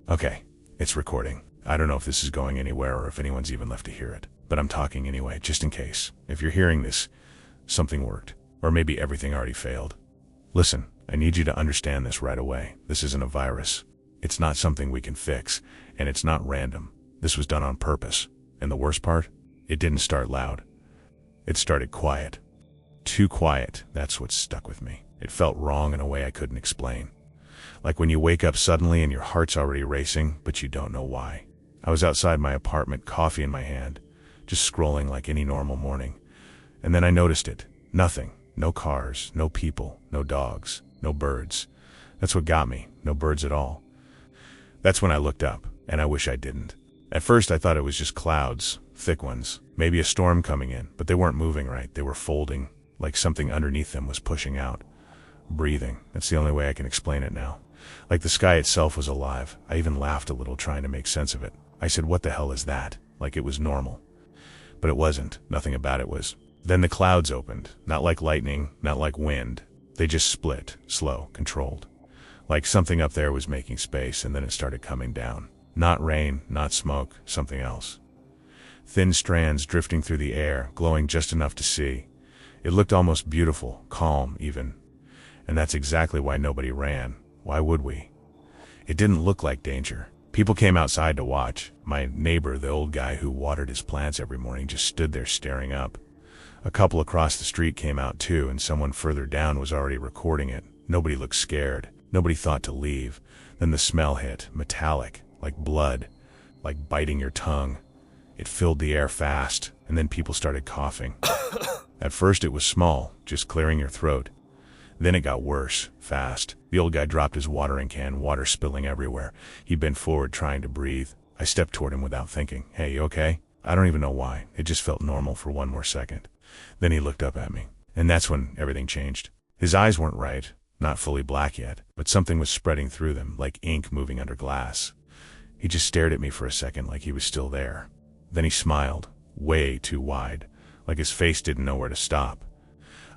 Okay, it's recording. I don't know if this is going anywhere or if anyone's even left to hear it, but I'm talking anyway, just in case. If you're hearing this, something worked. Or maybe everything already failed. Listen, I need you to understand this right away. This isn't a virus. It's not something we can fix, and it's not random. This was done on purpose. And the worst part? It didn't start loud. It started quiet. Too quiet, that's what stuck with me. It felt wrong in a way I couldn't explain. Like when you wake up suddenly and your heart's already racing, but you don't know why. I was outside my apartment, coffee in my hand, just scrolling like any normal morning. And then I noticed it. Nothing. No cars, no people, no dogs, no birds. That's what got me. No birds at all. That's when I looked up, and I wish I didn't. At first I thought it was just clouds, thick ones, maybe a storm coming in, but they weren't moving right. They were folding, like something underneath them was pushing out. Breathing. That's the only way I can explain it now. Like the sky itself was alive. I even laughed a little, trying to make sense of it. I said, "What the hell is that?" Like it was normal. But it wasn't. Nothing about it was. Then the clouds opened. Not like lightning, not like wind. They just split, slow, controlled. Like something up there was making space, and then it started coming down. Not rain, not smoke, something else. Thin strands drifting through the air, glowing just enough to see. It looked almost beautiful, calm even. And that's exactly why nobody ran. Why would we? It didn't look like danger. People came outside to watch. My neighbor, the old guy who watered his plants every morning, just stood there staring up. A couple across the street came out too, and someone further down was already recording it. Nobody looked scared. Nobody thought to leave. Then the smell hit, metallic, like blood, like biting your tongue. It filled the air fast, and then people started coughing. At first it was small, just clearing your throat. Then it got worse, fast. The old guy dropped his watering can, water spilling everywhere. He bent forward, trying to breathe. I stepped toward him without thinking. "Hey, you okay?" I don't even know why. It just felt normal for one more second. Then he looked up at me. And that's when everything changed. His eyes weren't right, not fully black yet, but something was spreading through them, like ink moving under glass. He just stared at me for a second like he was still there. Then he smiled, way too wide, like his face didn't know where to stop.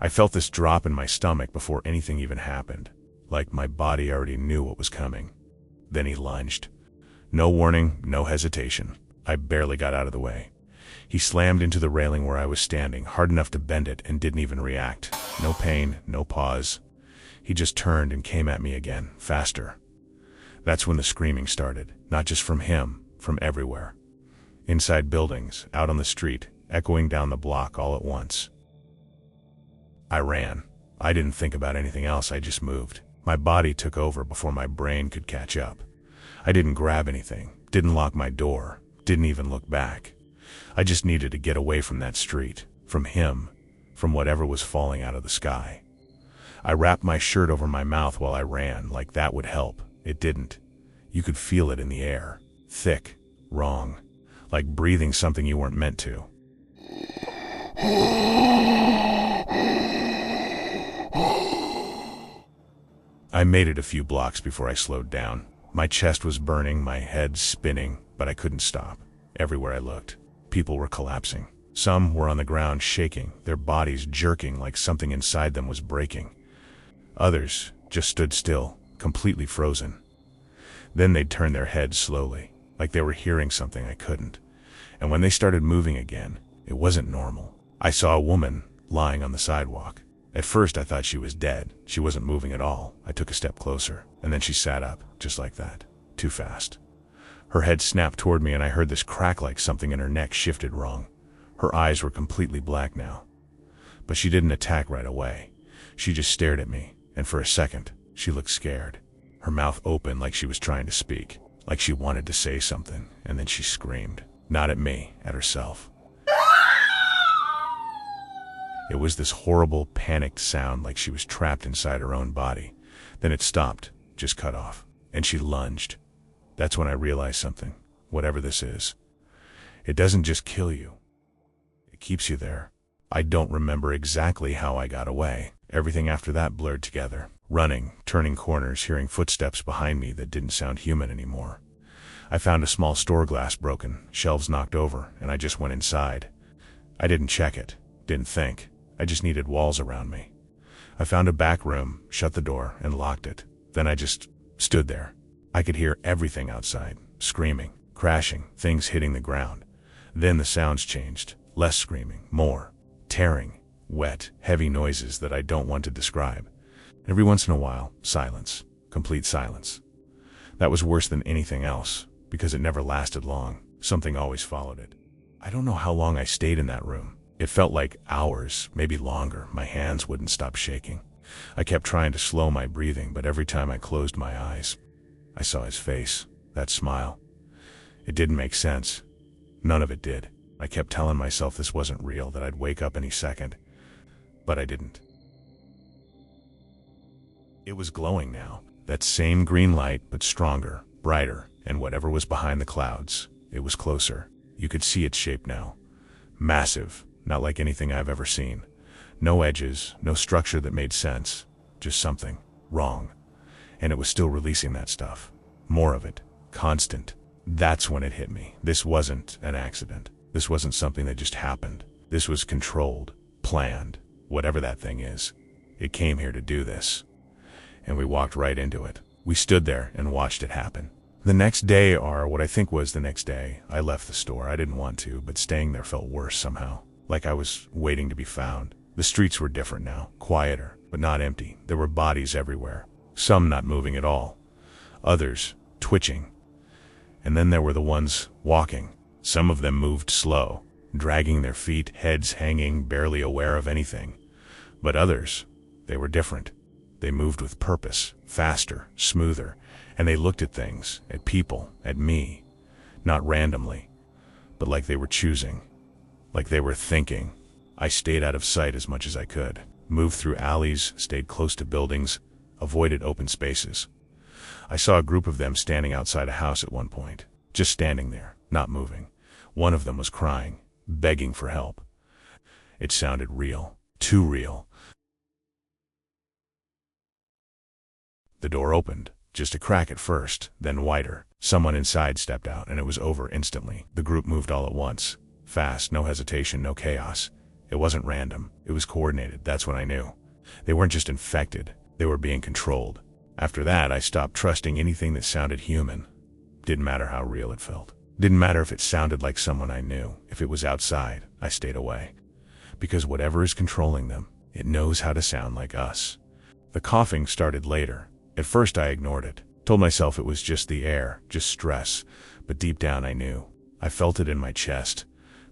I felt this drop in my stomach before anything even happened, like my body already knew what was coming. Then he lunged. No warning, no hesitation. I barely got out of the way. He slammed into the railing where I was standing, hard enough to bend it, and didn't even react. No pain, no pause. He just turned and came at me again, faster. That's when the screaming started, not just from him, from everywhere. Inside buildings, out on the street, echoing down the block all at once. I ran. I didn't think about anything else, I just moved. My body took over before my brain could catch up. I didn't grab anything, didn't lock my door, didn't even look back. I just needed to get away from that street, from him, from whatever was falling out of the sky. I wrapped my shirt over my mouth while I ran, like that would help. It didn't. You could feel it in the air. Thick, wrong, like breathing something you weren't meant to. I made it a few blocks before I slowed down. My chest was burning, my head spinning, but I couldn't stop. Everywhere I looked, people were collapsing. Some were on the ground shaking, their bodies jerking like something inside them was breaking. Others just stood still, completely frozen. Then they'd turn their heads slowly, like they were hearing something I couldn't. And when they started moving again, it wasn't normal. I saw a woman lying on the sidewalk. At first I thought she was dead. She wasn't moving at all. I took a step closer, and then she sat up, just like that. Too fast. Her head snapped toward me, and I heard this crack like something in her neck shifted wrong. Her eyes were completely black now. But she didn't attack right away. She just stared at me, and for a second, she looked scared. Her mouth open like she was trying to speak, like she wanted to say something, and then she screamed. Not at me, at herself. It was this horrible, panicked sound like she was trapped inside her own body. Then it stopped, just cut off, and she lunged. That's when I realized something, whatever this is. It doesn't just kill you. It keeps you there. I don't remember exactly how I got away. Everything after that blurred together. Running, turning corners, hearing footsteps behind me that didn't sound human anymore. I found a small store glass broken, shelves knocked over, and I just went inside. I didn't check it, didn't think. I just needed walls around me. I found a back room, shut the door, and locked it. Then I just stood there. I could hear everything outside, screaming, crashing, things hitting the ground. Then the sounds changed, less screaming, more tearing, wet, heavy noises that I don't want to describe. Every once in a while, silence, complete silence. That was worse than anything else, because it never lasted long. Something always followed it. I don't know how long I stayed in that room. It felt like hours, maybe longer. My hands wouldn't stop shaking. I kept trying to slow my breathing, but every time I closed my eyes, I saw his face, that smile. It didn't make sense. None of it did. I kept telling myself this wasn't real, that I'd wake up any second. But I didn't. It was glowing now. That same green light, but stronger, brighter, and whatever was behind the clouds, it was closer. You could see its shape now. Massive, not like anything I've ever seen. No edges, no structure that made sense. Just something wrong. And it was still releasing that stuff. More of it. Constant. That's when it hit me. This wasn't an accident. This wasn't something that just happened. This was controlled, planned, whatever that thing is. It came here to do this. And we walked right into it. We stood there and watched it happen. The next day, or what I think was the next day, I left the store. I didn't want to, but staying there felt worse somehow. Like I was waiting to be found. The streets were different now, quieter, but not empty. There were bodies everywhere. Some not moving at all. Others twitching. And then there were the ones walking. Some of them moved slow, dragging their feet, heads hanging, barely aware of anything. But others, they were different. They moved with purpose, faster, smoother, and they looked at things, at people, at me, not randomly, but like they were choosing, like they were thinking. I stayed out of sight as much as I could, moved through alleys, stayed close to buildings, avoided open spaces. I saw a group of them standing outside a house at one point, just standing there, not moving. One of them was crying, begging for help. It sounded real, too real. The door opened, just a crack at first, then wider. Someone inside stepped out, and it was over instantly. The group moved all at once. Fast, no hesitation, no chaos. It wasn't random. It was coordinated. That's when I knew. They weren't just infected. They were being controlled. After that, I stopped trusting anything that sounded human. Didn't matter how real it felt. Didn't matter if it sounded like someone I knew. If it was outside, I stayed away. Because whatever is controlling them, it knows how to sound like us. The coughing started later. At first I ignored it, told myself it was just the air, just stress, but deep down I knew. I felt it in my chest,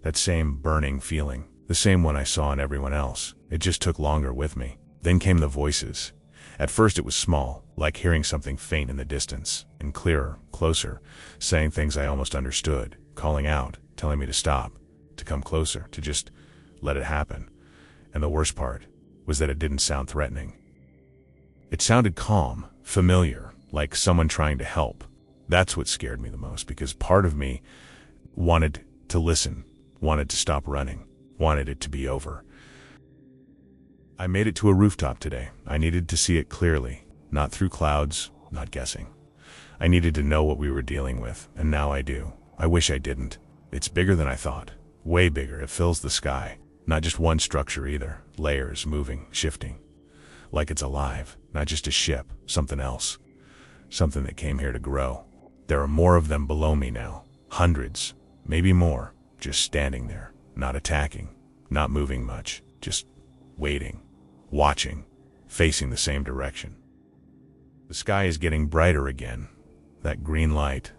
that same burning feeling, the same one I saw in everyone else. It just took longer with me. Then came the voices. At first it was small, like hearing something faint in the distance, and clearer, closer, saying things I almost understood, calling out, telling me to stop, to come closer, to just let it happen. And the worst part was that it didn't sound threatening. It sounded calm, familiar, like someone trying to help. That's what scared me the most, because part of me wanted to listen, wanted to stop running, wanted it to be over. I made it to a rooftop today. I needed to see it clearly, not through clouds, not guessing. I needed to know what we were dealing with, and now I do. I wish I didn't. It's bigger than I thought. Way bigger. It fills the sky. Not just one structure either. Layers, moving, shifting. Like it's alive, not just a ship, something else. Something that came here to grow. There are more of them below me now. Hundreds, maybe more, just standing there, not attacking, not moving much, just waiting, watching, facing the same direction. The sky is getting brighter again. That green light,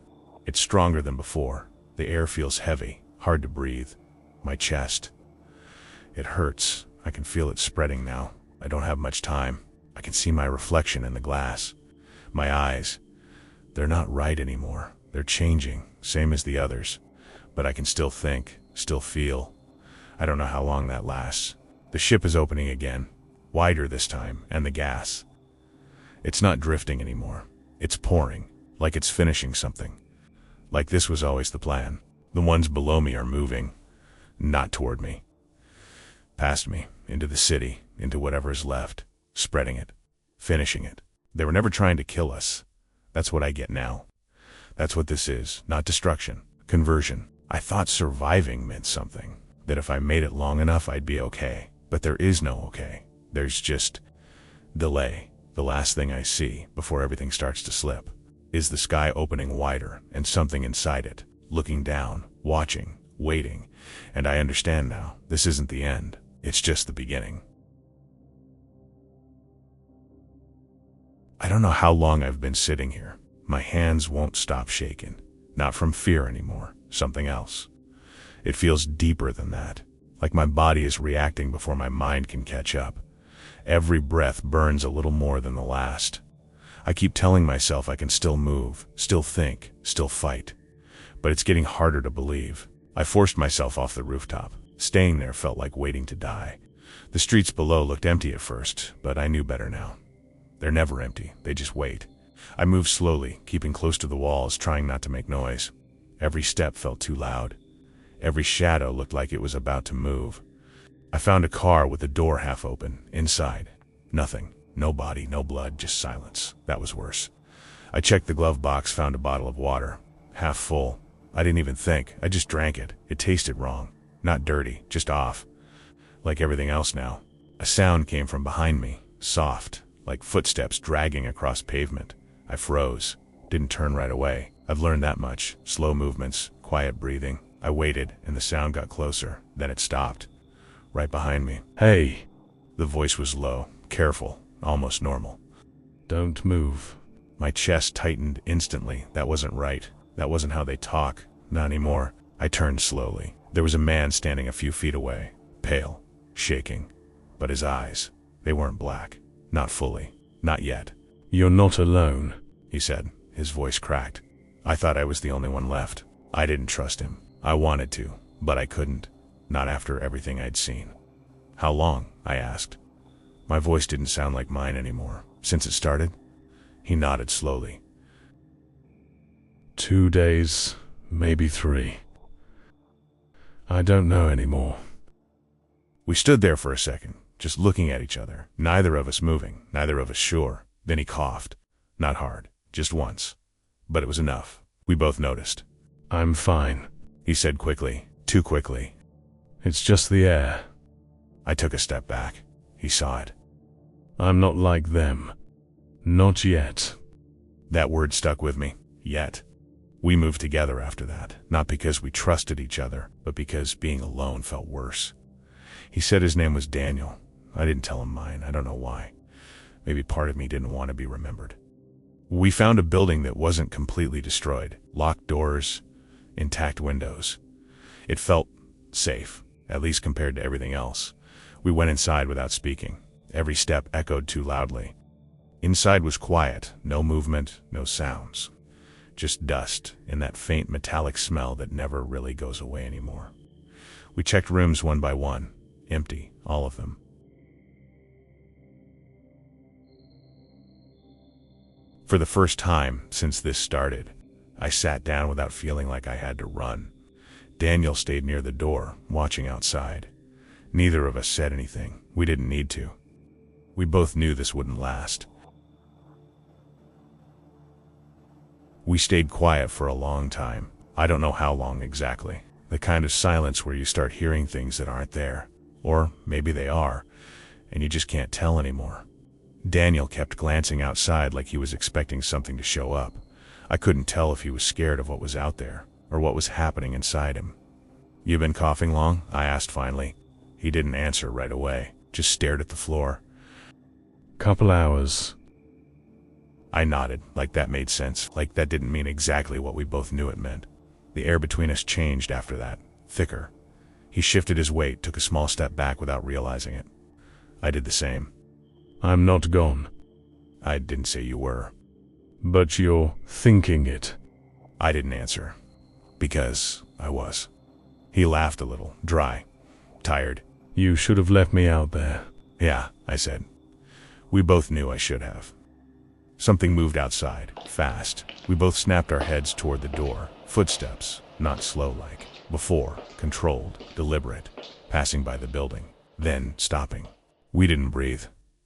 it's stronger than before. The air feels heavy, hard to breathe. My chest, it hurts. I can feel it spreading now. I don't have much time. I can see my reflection in the glass. My eyes, they're not right anymore. They're changing, same as the others. But I can still think, still feel. I don't know how long that lasts. The ship is opening again, wider this time, and the gas. It's not drifting anymore. It's pouring, like it's finishing something. Like this was always the plan. The ones below me are moving, not toward me. Past me, into the city, into whatever is left, spreading it, finishing it. They were never trying to kill us. That's what I get now. That's what this is, not destruction, conversion. I thought surviving meant something, that if I made it long enough I'd be okay. But there is no okay. There's just delay, the last thing I see before everything starts to slip. Is the sky opening wider and something inside it, looking down, watching, waiting. And I understand now, this isn't the end, it's just the beginning. I don't know how long I've been sitting here. My hands won't stop shaking. Not from fear anymore, something else. It feels deeper than that, like my body is reacting before my mind can catch up. Every breath burns a little more than the last. I keep telling myself I can still move, still think, still fight. But it's getting harder to believe. I forced myself off the rooftop. Staying there felt like waiting to die. The streets below looked empty at first, but I knew better now. They're never empty, they just wait. I moved slowly, keeping close to the walls, trying not to make noise. Every step felt too loud. Every shadow looked like it was about to move. I found a car with the door half open. Inside, nothing. No body, no blood, just silence. That was worse. I checked the glove box, found a bottle of water. Half full. I didn't even think. I just drank it. It tasted wrong. Not dirty, just off. Like everything else now. A sound came from behind me. Soft, like footsteps dragging across pavement. I froze. Didn't turn right away. I've learned that much. Slow movements, quiet breathing. I waited, and the sound got closer. Then it stopped. Right behind me. Hey. The voice was low, careful, almost normal. Don't move. My chest tightened instantly. That wasn't right. That wasn't how they talk. Not anymore. I turned slowly. There was a man standing a few feet away. Pale, shaking. But his eyes, they weren't black. Not fully. Not yet. You're not alone, he said. His voice cracked. I thought I was the only one left. I didn't trust him. I wanted to, but I couldn't. Not after everything I'd seen. How long? I asked. My voice didn't sound like mine anymore. Since it started? He nodded slowly. 2 days, maybe 3. I don't know anymore. We stood there for a second, just looking at each other, neither of us moving, neither of us sure. Then he coughed. Not hard, just once. But it was enough. We both noticed. I'm fine, he said quickly, too quickly. It's just the air. I took a step back. He saw it. I'm not like them. Not yet. That word stuck with me. Yet. We moved together after that, not because we trusted each other, but because being alone felt worse. He said his name was Daniel. I didn't tell him mine. I don't know why. Maybe part of me didn't want to be remembered. We found a building that wasn't completely destroyed. Locked doors, intact windows. It felt safe, at least compared to everything else. We went inside without speaking. Every step echoed too loudly. Inside was quiet, no movement, no sounds. Just dust and that faint metallic smell that never really goes away anymore. We checked rooms one by one. Empty, all of them. For the first time since this started, I sat down without feeling like I had to run. Daniel stayed near the door, watching outside. Neither of us said anything. We didn't need to. We both knew this wouldn't last. We stayed quiet for a long time. I don't know how long exactly. The kind of silence where you start hearing things that aren't there. Or maybe they are, and you just can't tell anymore. Daniel kept glancing outside like he was expecting something to show up. I couldn't tell if he was scared of what was out there, or what was happening inside him. "You been coughing long?" I asked finally. He didn't answer right away, just stared at the floor. Couple hours. I nodded, like that made sense, like that didn't mean exactly what we both knew it meant. The air between us changed after that, thicker. He shifted his weight, took a small step back without realizing it. I did the same. I'm not gone. I didn't say you were. But you're thinking it. I didn't answer. Because I was. He laughed a little, dry, tired. You should have left me out there. Yeah, I said. We both knew I should have. Something moved outside, fast. We both snapped our heads toward the door. Footsteps, not slow-like. Before, controlled, deliberate, passing by the building. Then, stopping. We didn't breathe.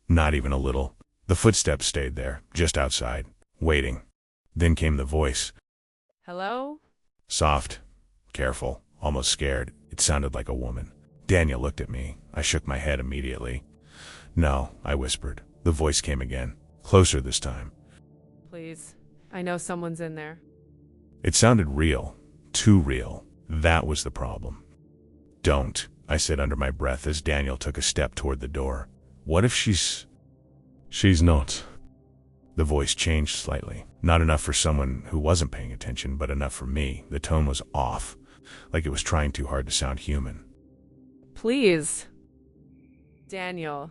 Not even a little. The footsteps stayed there, just outside, waiting. Then came the voice. Hello? Soft, careful, almost scared. It sounded like a woman. Daniel looked at me. I shook my head immediately. "No," I whispered. The voice came again, closer this time. Please, I know someone's in there. It sounded real. Too real. That was the problem. Don't, I said under my breath as Daniel took a step toward the door. What if she's... She's not. The voice changed slightly. Not enough for someone who wasn't paying attention, but enough for me. The tone was off, like it was trying too hard to sound human. Please. Daniel.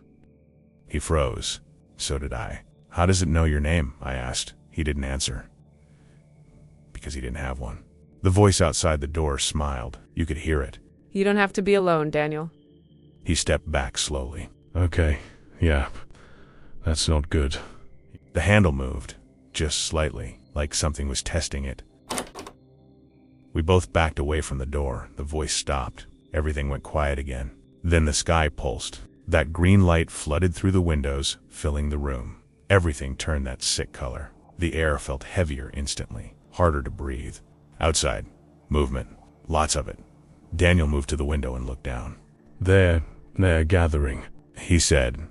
He froze. So did I. How does it know your name? I asked. He didn't answer. Because he didn't have one. The voice outside the door smiled. You could hear it. You don't have to be alone, Daniel. He stepped back slowly. Okay, yeah. That's not good. The handle moved, just slightly, like something was testing it. We both backed away from the door. The voice stopped. Everything went quiet again. Then the sky pulsed. That green light flooded through the windows, filling the room. Everything turned that sick color. The air felt heavier instantly, harder to breathe. Outside, movement, lots of it. Daniel moved to the window and looked down. They're gathering. He said.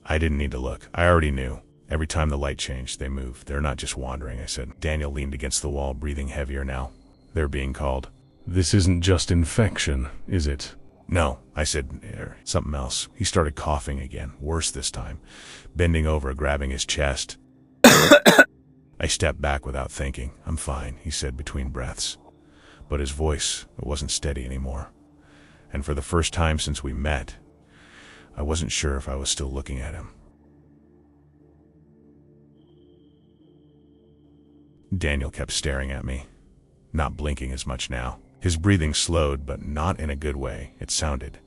I didn't need to look. I already knew. Every time the light changed, they moved. They're not just wandering, I said. Daniel leaned against the wall, breathing heavier now. They're being called. This isn't just infection, is it? No, I said, something else. He started coughing again, worse this time, bending over, grabbing his chest. I stepped back without thinking. I'm fine, he said between breaths. But his voice, it wasn't steady anymore. And for the first time since we met, I wasn't sure if I was still looking at him. Daniel kept staring at me, not blinking as much now. His breathing slowed, but not in a good way. It sounded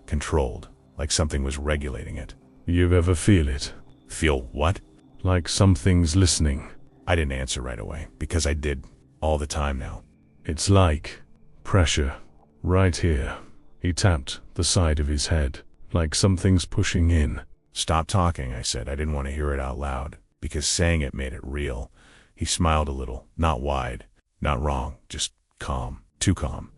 controlled, like something was regulating it. You ever feel it? Feel what? Like something's listening. I didn't answer right away, because I did all the time now. It's like pressure, right here. He tapped the side of his head, like something's pushing in. Stop talking, I said. I didn't want to hear it out loud, because saying it made it real. He smiled a little, not wide, not wrong, just calm, too calm.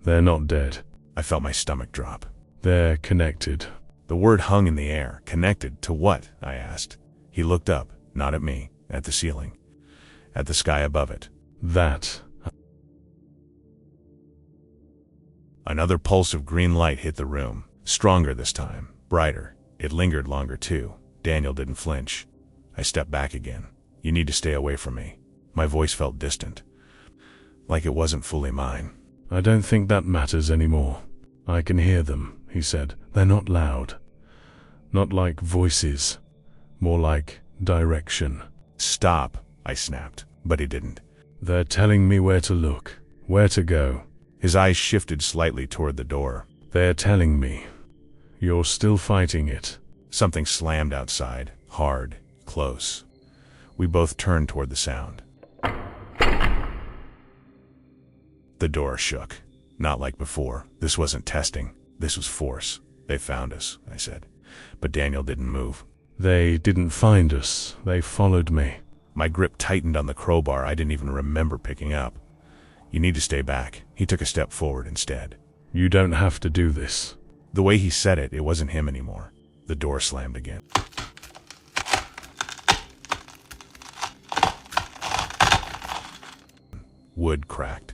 They're not dead. I felt my stomach drop. They're connected. The word hung in the air. Connected to what? I asked. He looked up, not at me, at the ceiling, at the sky above it. That. Another pulse of green light hit the room, stronger this time, brighter. It lingered longer too. Daniel didn't flinch. I stepped back again. You need to stay away from me. My voice felt distant, like it wasn't fully mine. I don't think that matters anymore. I can hear them, he said. They're not loud. Not like voices. More like direction. Stop, I snapped, but he didn't. They're telling me where to look, where to go. His eyes shifted slightly toward the door. They're telling me. You're still fighting it. Something slammed outside, hard, close. We both turned toward the sound. The door shook. Not like before. This wasn't testing. This was force. They found us, I said. But Daniel didn't move. They didn't find us. They followed me. My grip tightened on the crowbar I didn't even remember picking up. You need to stay back. He took a step forward instead. You don't have to do this. The way he said it, it wasn't him anymore. The door slammed again. Wood cracked.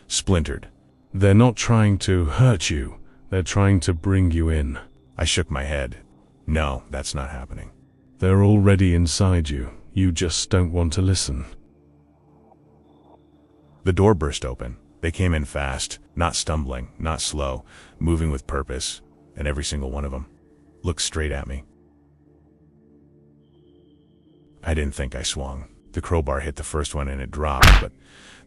Splintered. They're not trying to hurt you. They're trying to bring you in. I shook my head. No, that's not happening. They're already inside you. You just don't want to listen. The door burst open. They came in fast, not stumbling, not slow, moving with purpose, and every single one of them looked straight at me. I didn't think I swung. The crowbar hit the first one and it dropped, but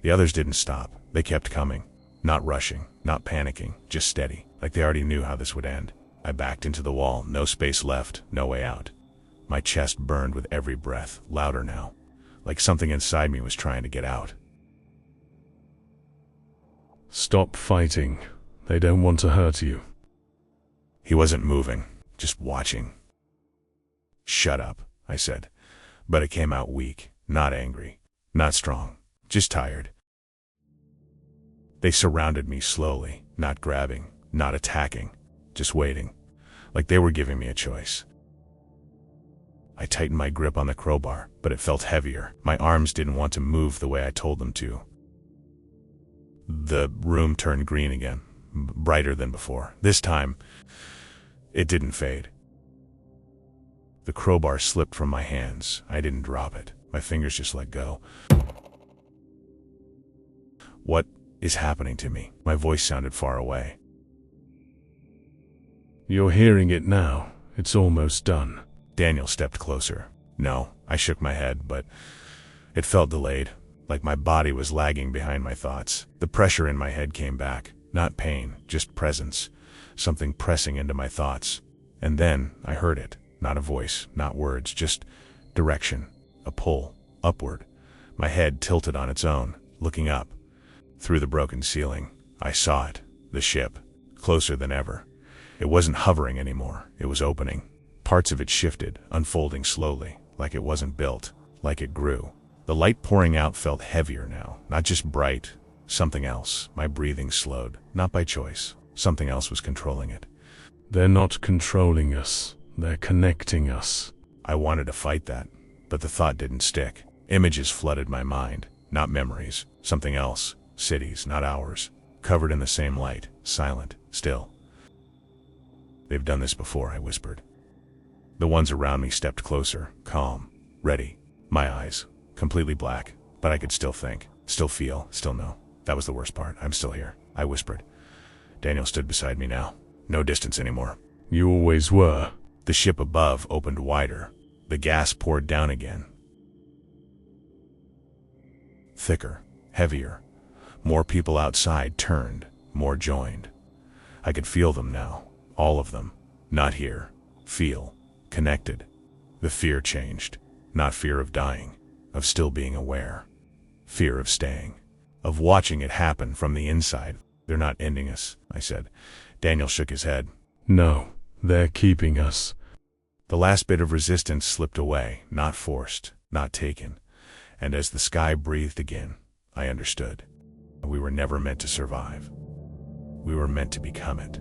the others didn't stop. They kept coming, not rushing, not panicking, just steady, like they already knew how this would end. I backed into the wall, no space left, no way out. My chest burned with every breath, louder now, like something inside me was trying to get out. Stop fighting. They don't want to hurt you. He wasn't moving, just watching. Shut up, I said, but it came out weak, not angry, not strong, just tired. They surrounded me slowly, not grabbing, not attacking, just waiting, like they were giving me a choice. I tightened my grip on the crowbar, but it felt heavier. My arms didn't want to move the way I told them to. The room turned green again, brighter than before. This time, it didn't fade. The crowbar slipped from my hands. I didn't drop it. My fingers just let go. What is happening to me? My voice sounded far away. You're hearing it now. It's almost done. Daniel stepped closer. No, I shook my head, but it felt delayed, like my body was lagging behind my thoughts. The pressure in my head came back. Not pain, just presence. Something pressing into my thoughts. And then I heard it. Not a voice, not words, just direction. A pull, upward. My head tilted on its own, looking up. Through the broken ceiling, I saw it. The ship. Closer than ever. It wasn't hovering anymore. It was opening. Parts of it shifted, unfolding slowly, like it wasn't built, like it grew. The light pouring out felt heavier now, not just bright, something else. My breathing slowed, not by choice. Something else was controlling it. They're not controlling us. They're connecting us. I wanted to fight that, but the thought didn't stick. Images flooded my mind, not memories. Something else. Cities, not ours. Covered in the same light, silent, still. They've done this before, I whispered. The ones around me stepped closer, calm, ready. My eyes, completely black, but I could still think, still feel, still know. That was the worst part. I'm still here, I whispered. Daniel stood beside me now. No distance anymore. You always were. The ship above opened wider. The gas poured down again. Thicker, heavier. More people outside turned, more joined. I could feel them now, all of them. Not here. Feel. Connected. The fear changed. Not fear of dying, of still being aware. Fear of staying. Of watching it happen from the inside. They're not ending us, I said. Daniel shook his head. No, they're keeping us. The last bit of resistance slipped away, not forced, not taken. And as the sky breathed again, I understood. We were never meant to survive. We were meant to become it.